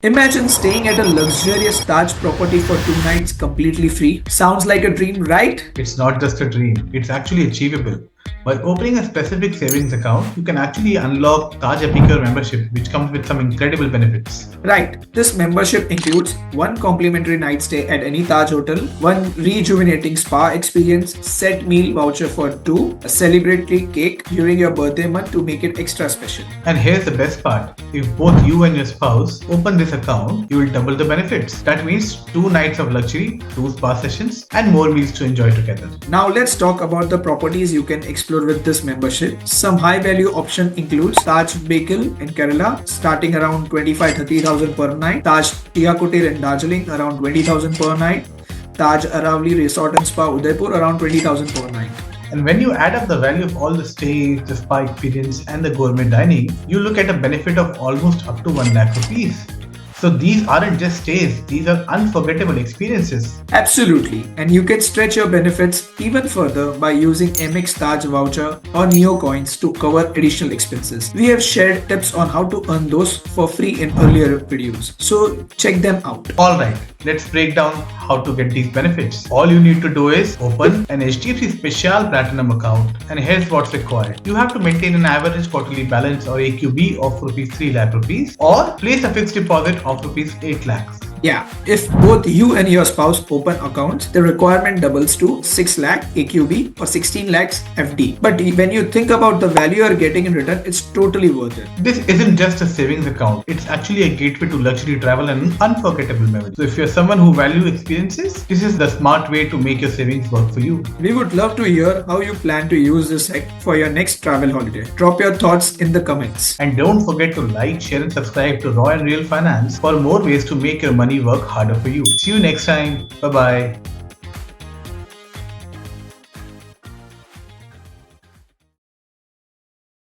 Imagine staying at a luxurious Taj property for 2 nights completely free. Sounds like a dream, right? It's not just a dream, it's actually achievable. By opening a specific savings account, you can actually unlock Taj Epicure membership, which comes with some incredible benefits. Right. This membership includes one complimentary night stay at any Taj hotel, one rejuvenating spa experience, set meal voucher for two, a celebratory cake during your birthday month to make it extra special. And here's the best part. If both you and your spouse open this account, you will double the benefits. That means 2 nights of luxury, 2 spa sessions, and more meals to enjoy together. Now let's talk about the properties you can explore with this membership. Some high value option includes Taj Epicure in Kerala starting around 25-30,000 per night, Taj Epicure in Darjeeling around 20,000 per night, Taj Aravali Resort and Spa Udaipur around 20,000 per night. And when you add up the value of all the stays, the spa experience, and the gourmet dining, you look at a benefit of almost up to 1 lakh rupees. So these aren't just stays, these are unforgettable experiences. Absolutely, and you can stretch your benefits even further by using AMEX Taj voucher or Neo coins to cover additional expenses. We have shared tips on how to earn those for free in earlier videos, so check them out. Alright, let's break down how to get these benefits. All you need to do is open an HDFC Special Platinum account, and here's what's required. You have to maintain an average quarterly balance or AQB of rupees 3 lakh rupees or place a fixed deposit of rupees 8 lakhs. Yeah, if both you and your spouse open accounts, the requirement doubles to 6 lakh AQB or 16 lakhs FD. But when you think about the value you are getting in return, it's totally worth it. This isn't just a savings account, it's actually a gateway to luxury travel and unforgettable memories. So if you're someone who values experiences, this is the smart way to make your savings work for you. We would love to hear how you plan to use this hack for your next travel holiday. Drop your thoughts in the comments. And don't forget to like, share and subscribe to Raw and Real Finance for more ways to make your money work harder for you. See you next time. Bye bye.